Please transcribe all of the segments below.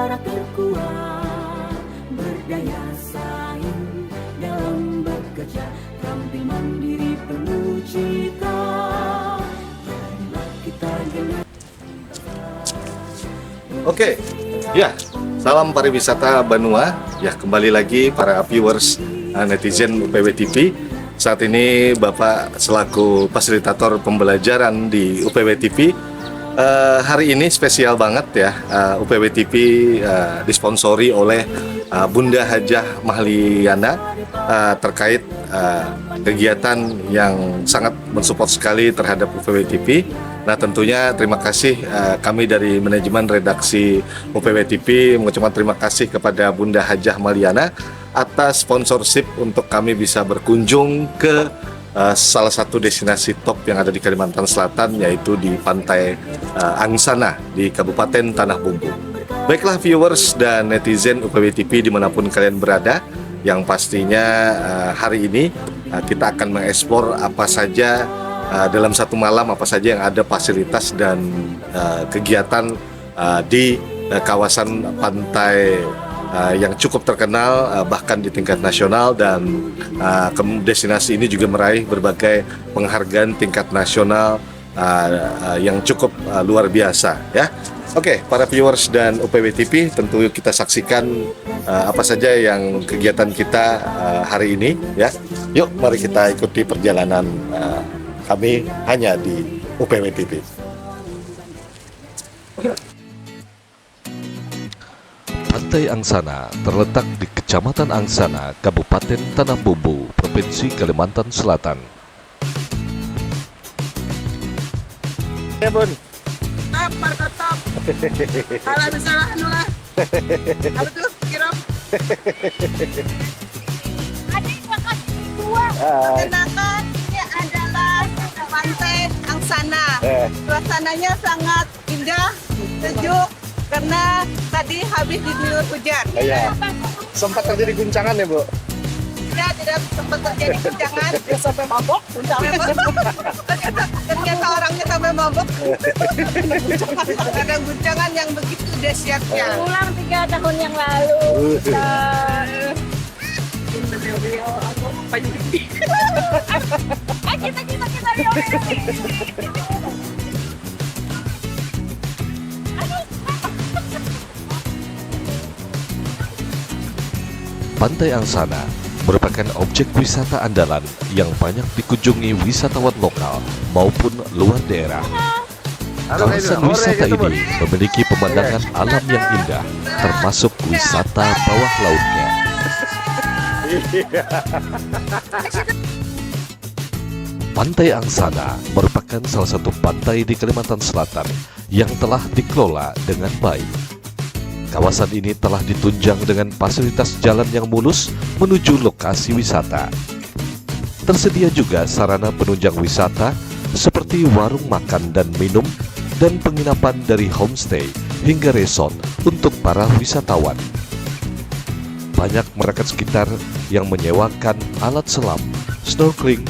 negara terkuat, berdaya saing dalam bekerja, tampil mandiri penuh cita. Marilah kita gelar. Oke, ya, salam pariwisata Banua. Ya, kembali lagi para viewers netizen UPW TV. Saat ini Bapak selaku fasilitator pembelajaran di UPW TV. Hari ini spesial banget ya, UPW TV disponsori oleh Bunda Hajah Mahliana terkait kegiatan yang sangat mensupport sekali terhadap UPW TV. Nah, tentunya terima kasih kami dari manajemen redaksi UPW TV mengucapkan terima kasih kepada Bunda Hajah Mahliana atas sponsorship untuk kami bisa berkunjung ke salah satu destinasi top yang ada di Kalimantan Selatan, yaitu di Pantai Angsana di Kabupaten Tanah Bumbu. Baiklah viewers dan netizen UPW TV dimanapun kalian berada, yang pastinya hari ini kita akan mengeksplor apa saja dalam satu malam, apa saja yang ada fasilitas dan kegiatan di kawasan pantai yang cukup terkenal bahkan di tingkat nasional, dan destinasi ini juga meraih berbagai penghargaan tingkat nasional yang cukup luar biasa ya. Oke, para viewers dan UPW TV, tentu kita saksikan apa saja yang kegiatan kita hari ini ya. Yuk, mari kita ikuti perjalanan kami hanya di UPW TV. Pantai Angsana terletak di Kecamatan Angsana, Kabupaten Tanah Bumbu, Provinsi Kalimantan Selatan. Ya, Bun. Tetap. Kalau misalnya anu lah. Apa tuh? Kira. Ada yang kasih dua. Perkenalkan, ini adalah Pantai Angsana. Suasananya sangat indah, sejuk, karena tadi habis diguyur hujan. Iya. Sempat terjadi guncangan ya, Bu? Tidak sempat terjadi guncangan. Ya, sampai mabok. Ternyata orangnya sampai mabok. Ada guncangan yang begitu dahsyatnya. Pulang 3 tahun yang lalu. Kita Pantai Angsana merupakan objek wisata andalan yang banyak dikunjungi wisatawan lokal maupun luar daerah. Kawasan wisata ini memiliki pemandangan alam yang indah, termasuk wisata bawah lautnya. Pantai Angsana merupakan salah satu pantai di Kalimantan Selatan yang telah dikelola dengan baik. Kawasan ini telah ditunjang dengan fasilitas jalan yang mulus menuju lokasi wisata. Tersedia juga sarana penunjang wisata seperti warung makan dan minum dan penginapan dari homestay hingga resort untuk para wisatawan. Banyak masyarakat sekitar yang menyewakan alat selam, snorkeling,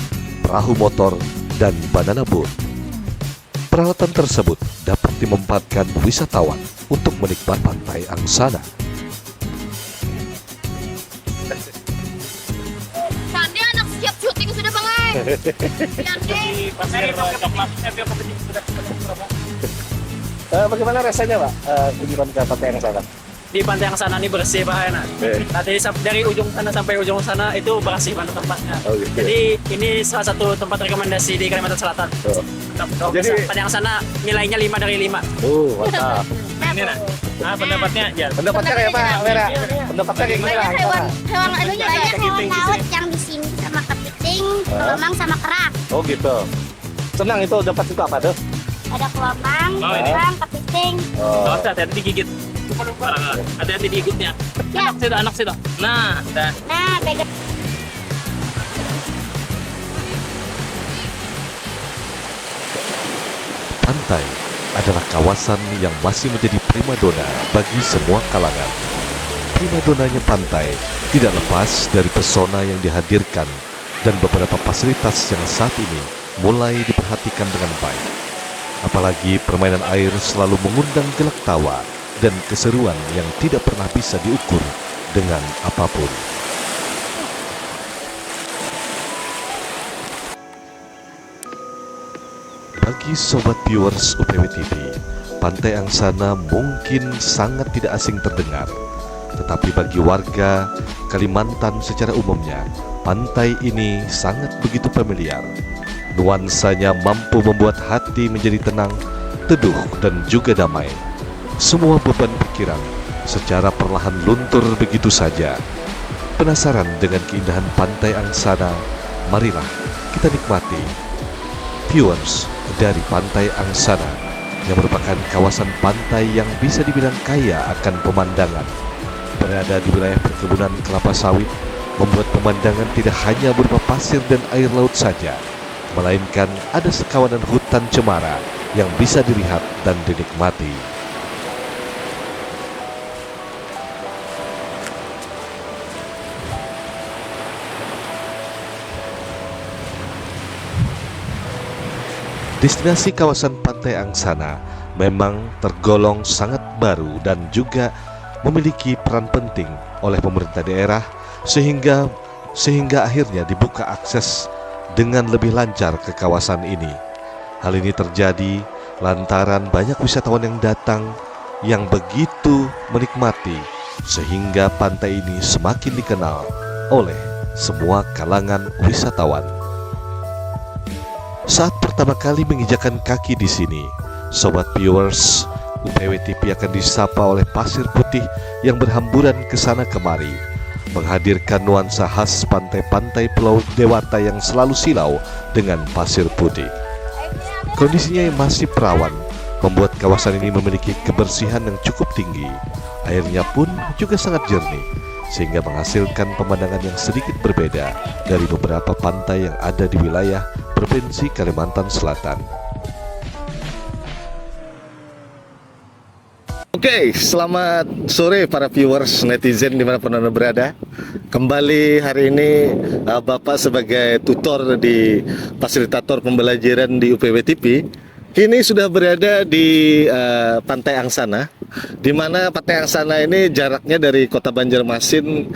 perahu motor, dan banana boat. Peralatan tersebut dapat dimanfaatkan wisatawan untuk menikmati Pantai Angsana. Sandi anak siap syuting sudah Bang Ai. Sandi. Bagaimana rasanya, Pak? Kunjungan ke Pantai Angsana? Di Pantai Angsana ini bersih Pak enak. Nanti dari ujung sana sampai ujung sana itu bersih banget tempatnya. Oh, gitu. Jadi ini salah satu tempat rekomendasi di Kalimantan Selatan. Jadi Pantai Angsana nilainya 5 dari 5. Mantap. Ini nah, pendapatnya ya. Pendapatnya kayak apa, Vera? Pendapatnya kayak gimana? Hewan anunya banyak hewan laut yang di sini sama kepiting, kelombang sama kerak. Oh gitu. Senang itu dapat itu apa tuh? Ada kelombang, kerak, kepiting. Oh, hati-hati digigit. Hati-hati digigitnya. Ya. Anak situ. Nah, dan Nah, pegang. Pantai adalah kawasan yang masih menjadi primadona bagi semua kalangan. Primadonanya pantai tidak lepas dari pesona yang dihadirkan dan beberapa fasilitas yang saat ini mulai diperhatikan dengan baik. Apalagi permainan air selalu mengundang gelak tawa dan keseruan yang tidak pernah bisa diukur dengan apapun. Bagi sobat viewers UPW TV, Pantai Angsana mungkin sangat tidak asing terdengar. Tetapi bagi warga Kalimantan secara umumnya, pantai ini sangat begitu familiar. Nuansanya mampu membuat hati menjadi tenang, teduh, dan juga damai. Semua beban pikiran secara perlahan luntur begitu saja. Penasaran dengan keindahan Pantai Angsana? Marilah kita nikmati. Viewers, dari Pantai Angsana yang merupakan kawasan pantai yang bisa dibilang kaya akan pemandangan, berada di wilayah perkebunan kelapa sawit, membuat pemandangan tidak hanya berupa pasir dan air laut saja, melainkan ada sekawanan hutan cemara yang bisa dilihat dan dinikmati. Destinasi kawasan Pantai Angsana memang tergolong sangat baru dan juga memiliki peran penting oleh pemerintah daerah sehingga akhirnya dibuka akses dengan lebih lancar ke kawasan ini. Hal ini terjadi lantaran banyak wisatawan yang datang yang begitu menikmati sehingga pantai ini semakin dikenal oleh semua kalangan wisatawan. Saat pertama kali menginjakan kaki di sini, sobat viewers, UPW TV akan disapa oleh pasir putih yang berhamburan ke sana kemari, menghadirkan nuansa khas pantai-pantai Pulau Dewata yang selalu silau dengan pasir putih. Kondisinya yang masih perawan membuat kawasan ini memiliki kebersihan yang cukup tinggi. Airnya pun juga sangat jernih, sehingga menghasilkan pemandangan yang sedikit berbeda dari beberapa pantai yang ada di wilayah Provinsi Kalimantan Selatan. Oke, selamat sore para viewers netizen dimanapun Anda berada. Kembali hari ini Bapak sebagai tutor di fasilitator pembelajaran di UPW TV kini sudah berada di Pantai Angsana, di mana Pantai Angsana ini jaraknya dari Kota Banjarmasin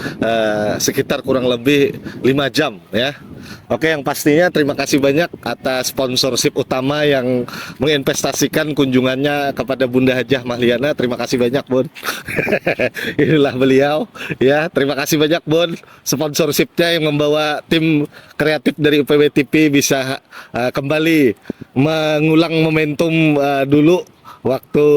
sekitar kurang lebih 5 jam ya. Oke, yang pastinya terima kasih banyak atas sponsorship utama yang menginvestasikan kunjungannya kepada Bunda Hajah Mahliana. Terima kasih banyak, Bun. Inilah beliau ya. Terima kasih banyak, Bun. Sponsorshipnya yang membawa tim kreatif dari UPW TV bisa kembali mengulang momentum dulu waktu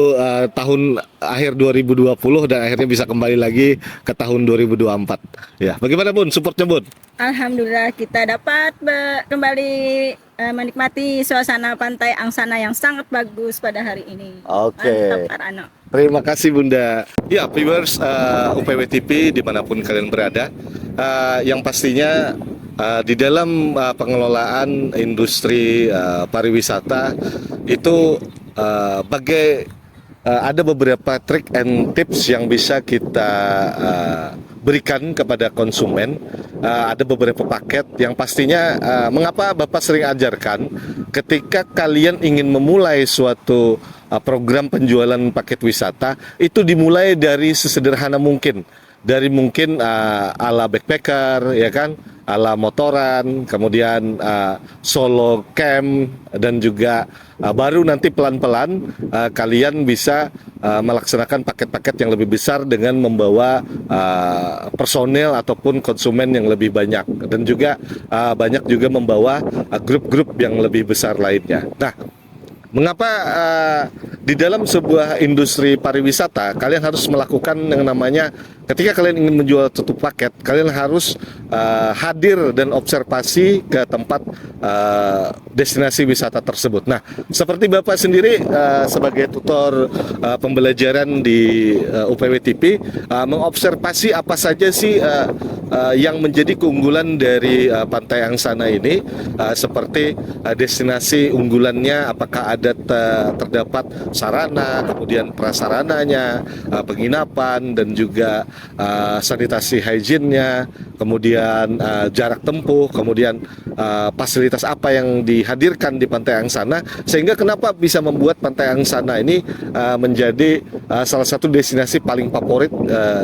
tahun akhir 2020 dan akhirnya bisa kembali lagi ke tahun 2024. Ya, bagaimana Bun supportnya Bun? Alhamdulillah kita dapat kembali menikmati suasana Pantai Angsana yang sangat bagus pada hari ini. Oke. Mantap, Arano. Terima kasih Bunda. Ya, viewers UPW TV dimanapun kalian berada, yang pastinya di dalam pengelolaan industri pariwisata itu ada beberapa trik and tips yang bisa kita berikan kepada konsumen. Ada beberapa paket yang pastinya mengapa Bapak sering ajarkan ketika kalian ingin memulai suatu program penjualan paket wisata, itu dimulai dari sesederhana mungkin. Dari mungkin ala backpacker, ya kan, ala motoran, kemudian solo camp, dan juga baru nanti pelan-pelan kalian bisa melaksanakan paket-paket yang lebih besar dengan membawa personel ataupun konsumen yang lebih banyak, dan juga banyak juga membawa grup-grup yang lebih besar lainnya. Nah, mengapa di dalam sebuah industri pariwisata kalian harus melakukan yang namanya ketika kalian ingin menjual satu paket, kalian harus hadir dan observasi ke tempat destinasi wisata tersebut. Nah, seperti Bapak sendiri sebagai tutor pembelajaran di UPW TV mengobservasi apa saja sih yang menjadi keunggulan dari Pantai Angsana ini, seperti destinasi unggulannya, apakah ada terdapat sarana, kemudian prasarananya, penginapan, dan juga sanitasi hygiene-nya, kemudian jarak tempuh, kemudian fasilitas apa yang dihadirkan di Pantai Angsana, sehingga kenapa bisa membuat Pantai Angsana ini menjadi salah satu destinasi paling favorit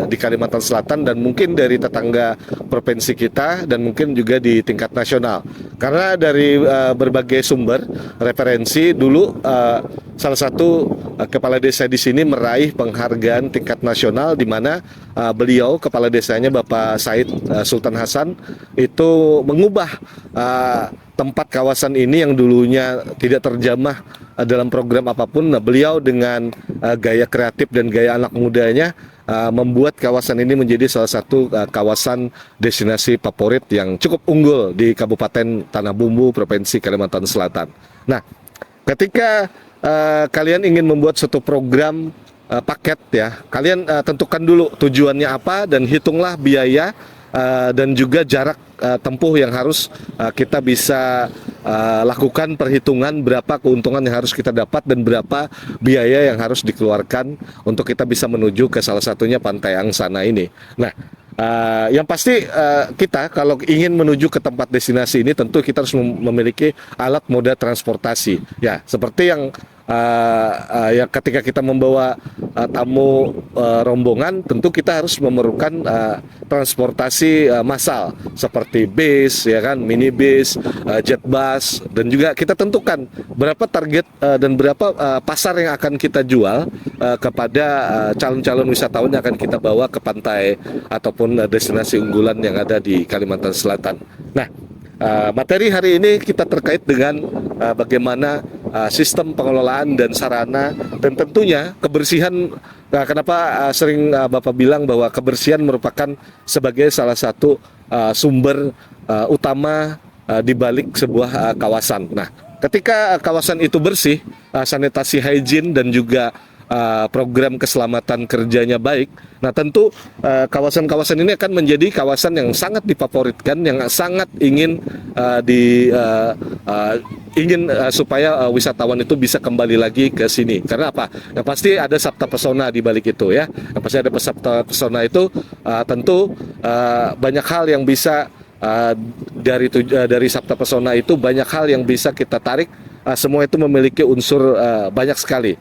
di Kalimantan Selatan dan mungkin dari tetangga provinsi kita dan mungkin juga di tingkat nasional. Karena dari berbagai sumber referensi dulu salah satu kepala desa di sini meraih penghargaan tingkat nasional di mana beliau kepala desanya Bapak Said Sultan Hasan itu mengubah tempat kawasan ini yang dulunya tidak terjamah dalam program apapun. Nah, beliau dengan gaya kreatif dan gaya anak mudanya membuat kawasan ini menjadi salah satu kawasan destinasi favorit yang cukup unggul di Kabupaten Tanah Bumbu, Provinsi Kalimantan Selatan. Nah, ketika kalian ingin membuat suatu program paket ya, kalian tentukan dulu tujuannya apa dan hitunglah biaya dan juga jarak tempuh yang harus kita bisa lakukan perhitungan berapa keuntungan yang harus kita dapat dan berapa biaya yang harus dikeluarkan untuk kita bisa menuju ke salah satunya Pantai Angsana ini. Nah, yang pasti kita kalau ingin menuju ke tempat destinasi ini tentu kita harus memiliki alat moda transportasi ya, seperti yang ya ketika kita membawa tamu rombongan tentu kita harus memerlukan transportasi massal seperti bis ya kan, minibus, jet bus, dan juga kita tentukan berapa target dan berapa pasar yang akan kita jual kepada calon-calon wisatawan yang akan kita bawa ke pantai ataupun destinasi unggulan yang ada di Kalimantan Selatan. Nah, materi hari ini kita terkait dengan bagaimana sistem pengelolaan dan sarana dan tentunya kebersihan. Kenapa sering Bapak bilang bahwa kebersihan merupakan sebagai salah satu sumber utama di balik sebuah kawasan. Nah, ketika kawasan itu bersih, sanitasi hygiene dan juga program keselamatan kerjanya baik, nah tentu kawasan-kawasan ini akan menjadi kawasan yang sangat difavoritkan, yang sangat ingin supaya wisatawan itu bisa kembali lagi ke sini. Karena apa? Yang pasti ada sabta pesona di balik itu ya. Yang pasti ada sabta pesona itu tentu banyak hal yang bisa dari sabta pesona itu banyak hal yang bisa kita tarik. Semua itu memiliki unsur banyak sekali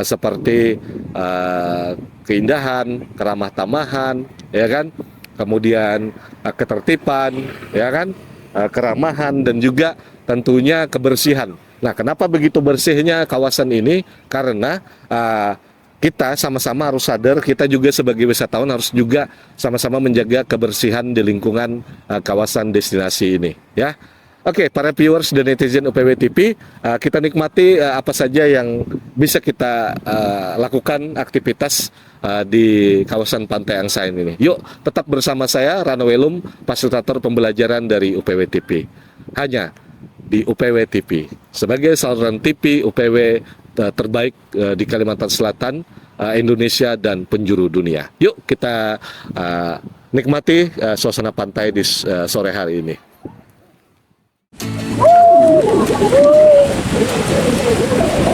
seperti keindahan, keramah tamahan, ya kan, kemudian ketertiban, ya kan, keramahan dan juga tentunya kebersihan. Nah, kenapa begitu bersihnya kawasan ini? Karena kita sama-sama harus sadar, kita juga sebagai wisatawan harus juga sama-sama menjaga kebersihan di lingkungan kawasan destinasi ini, ya. Oke, para viewers dan netizen UPW TV, kita nikmati apa saja yang bisa kita lakukan aktivitas di kawasan Pantai Angsana ini. Yuk, tetap bersama saya, Rano Welum, fasilitator pembelajaran dari UPW TV. Hanya di UPW TV, sebagai saluran TV UPW terbaik di Kalimantan Selatan, Indonesia, dan penjuru dunia. Yuk, kita nikmati suasana pantai di sore hari ini.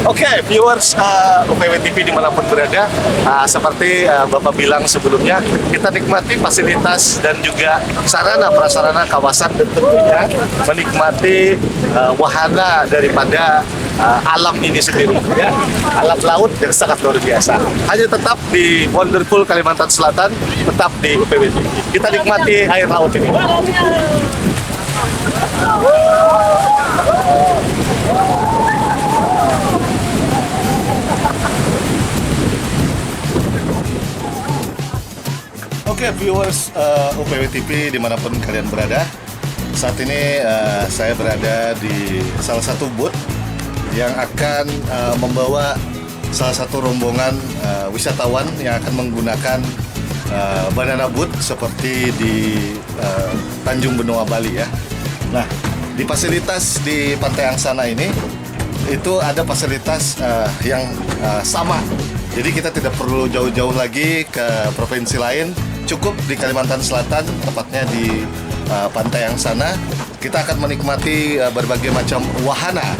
Oke, viewers UPW TV dimanapun berada, seperti Bapak bilang sebelumnya, kita nikmati fasilitas dan juga sarana prasarana kawasan dan tentunya menikmati wahana daripada alam ini sendiri, ya. Alam laut yang sangat luar biasa. Hanya tetap di Wonderful Kalimantan Selatan, tetap di UPW TV. Kita nikmati air laut ini. Oke, viewers UPW TV dimanapun kalian berada, saat ini saya berada di salah satu booth yang akan membawa salah satu rombongan wisatawan yang akan menggunakan banana boat seperti di Tanjung Benoa, Bali ya. Nah, di fasilitas di Pantai Angsana ini itu ada fasilitas yang sama. Jadi kita tidak perlu jauh-jauh lagi ke provinsi lain, cukup di Kalimantan Selatan, tepatnya di Pantai Angsana. Kita akan menikmati berbagai macam wahana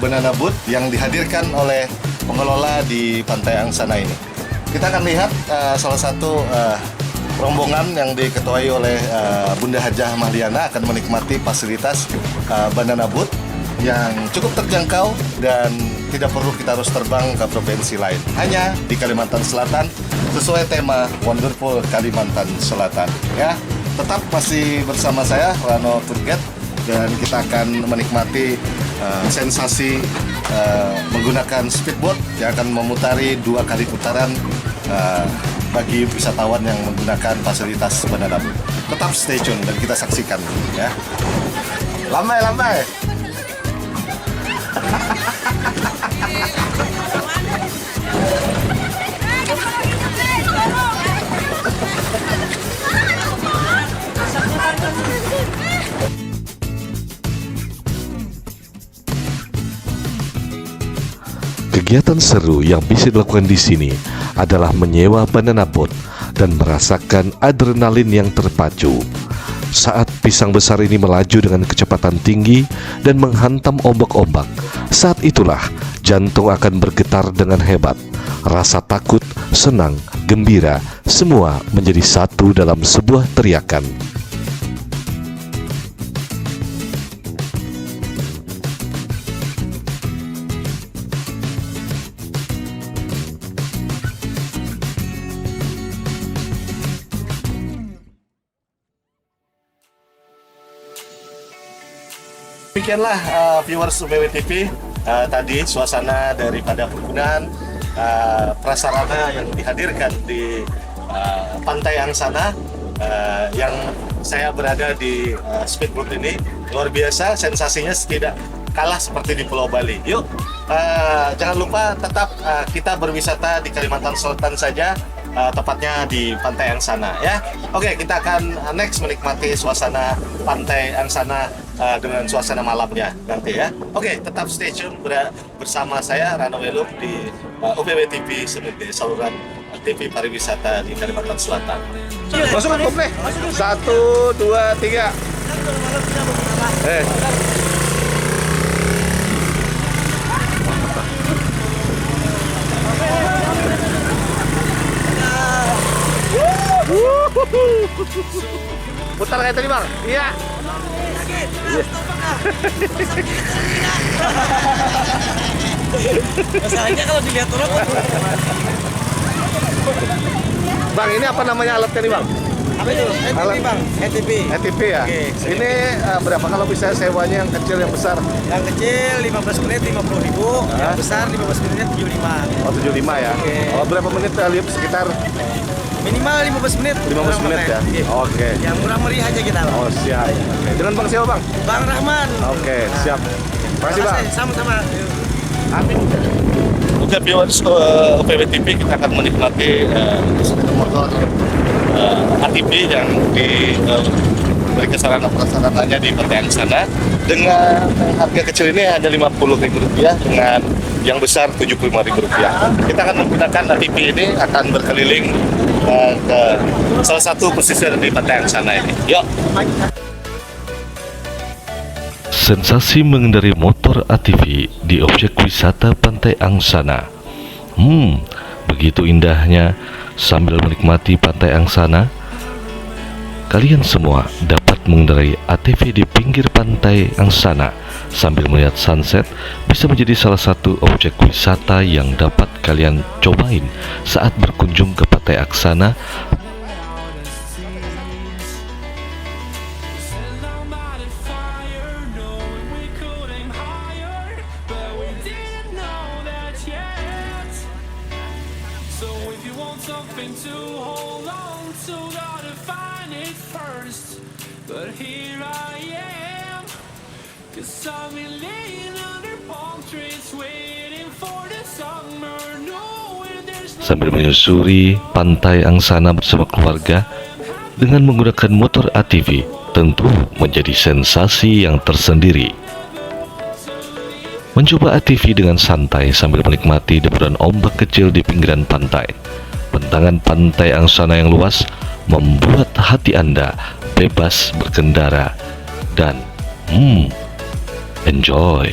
banana boat yang dihadirkan oleh pengelola di Pantai Angsana ini. Kita akan lihat salah satu rombongan yang diketuai oleh Bunda Hajah Mahliana akan menikmati fasilitas banana boat yang cukup terjangkau dan tidak perlu kita harus terbang ke provinsi lain. Hanya di Kalimantan Selatan sesuai tema Wonderful Kalimantan Selatan. Ya, tetap masih bersama saya Rano Turget dan kita akan menikmati sensasi menggunakan speedboat yang akan memutari 2 kali putaran bagi wisatawan yang menggunakan fasilitas banana boat. Tetap stay tune dan kita saksikan ya. Lambai. Kegiatan seru yang bisa dilakukan di sini adalah menyewa banana boat dan merasakan adrenalin yang terpacu. Saat pisang besar ini melaju dengan kecepatan tinggi dan menghantam ombak-ombak, saat itulah jantung akan bergetar dengan hebat. Rasa takut, senang, gembira, semua menjadi satu dalam sebuah teriakan. Demikianlah viewers UPW TV, tadi suasana daripada penggunaan prasarana yang dihadirkan di Pantai Angsana, yang saya berada di speedboat ini. Luar biasa, sensasinya tidak kalah seperti di Pulau Bali. Yuk, jangan lupa tetap kita berwisata di Kalimantan Selatan saja, tepatnya di Pantai Angsana ya. Oke, kita akan next menikmati suasana Pantai Angsana dengan suasana malamnya nanti ya. Oke, tetap stay tune bersama saya Rano Welum di UPW TV sebagai saluran TV pariwisata di Kalimantan Selatan. Masuk komplek. 1, 2, 3. Putar kayak tadi bang? Iya. Masalahnya kalau dilihat orang Bang, ini apa namanya alatnya nih bang? apa itu? Alat. ATP bang, ATP. ATP ya? Oke. Ini berapa kalau bisa sewanya yang kecil yang besar? Yang kecil 15 menit 50.000, yang besar 15 menit 75. Oh 75 ya? Oke. Oh berapa menit lihat sekitar Minimal 15 menit. 15 menit ya? Oke. Oke. Yang murah meriah aja kita. Bang. Oh siap. Oke. Dengan bang siapa bang? Bang Rahman. Oke siap. Makasih bang. Sama-sama. Amin. Oke viewers UPW TV, kita akan menikmati sepeda motor ATV yang diberi sarana-prasarananya di Pantai Angsana. Dengan harga kecil ini hanya Rp50.000, dengan yang besar Rp75.000. Kita akan menggunakan ATV ini, akan berkeliling ke salah satu pesisir di Pantai Angsana ini. Yuk. Sensasi mengendarai motor ATV di objek wisata Pantai Angsana. Begitu indahnya sambil menikmati Pantai Angsana. Kalian semua dapat mengendarai ATV di pinggir Pantai Angsana sambil melihat sunset. Bisa menjadi salah satu objek wisata yang dapat kalian cobain saat berkunjung ke Pantai Angsana. Something to hold on to, gotta find it first. But here I am, 'cause I've been laying under palm trees, waiting for the summer, knowing there's no Sambil menyusuri Pantai Angsana bersama keluarga dengan menggunakan motor ATV, tentu menjadi sensasi yang tersendiri. Mencoba ATV dengan santai sambil menikmati deburan ombak kecil di pinggiran pantai. Bentangan Pantai Angsana yang luas membuat hati Anda bebas berkendara dan Enjoy!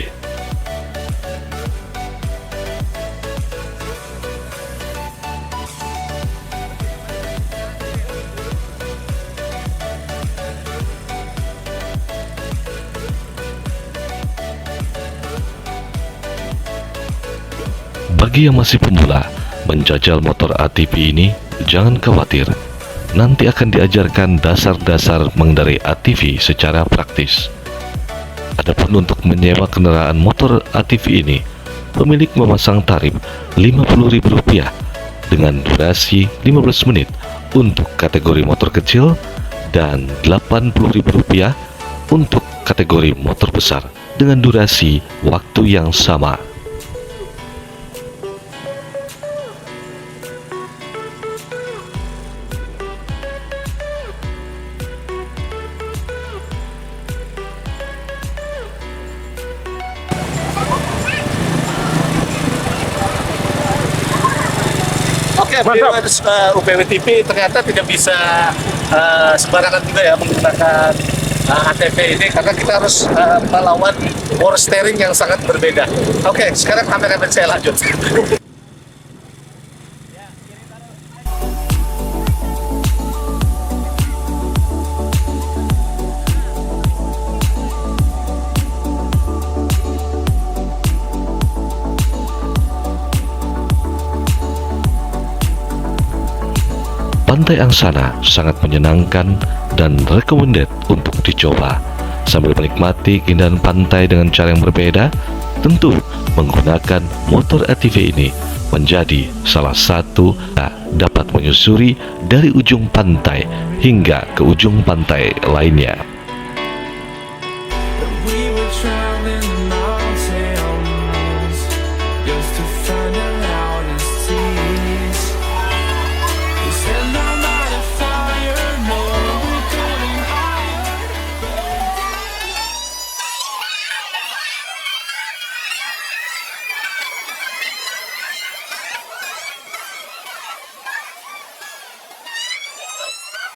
Bagi yang masih pemula menjajal motor ATV ini, jangan khawatir. Nanti akan diajarkan dasar-dasar mengendarai ATV secara praktis. Adapun untuk menyewa kendaraan motor ATV ini, pemilik memasang tarif Rp50.000 dengan durasi 15 menit untuk kategori motor kecil dan Rp80.000 untuk kategori motor besar dengan durasi waktu yang sama. Oke, viewers UPW TV ternyata tidak bisa sembarangan juga ya menggunakan ATV ini karena kita harus melawan power steering yang sangat berbeda. Oke, sekarang kameramen saya lanjut. Pantai Angsana sangat menyenangkan dan recommended untuk dicoba. Sambil menikmati keindahan pantai dengan cara yang berbeda, tentu menggunakan motor ATV ini menjadi salah satu dapat menyusuri dari ujung pantai hingga ke ujung pantai lainnya.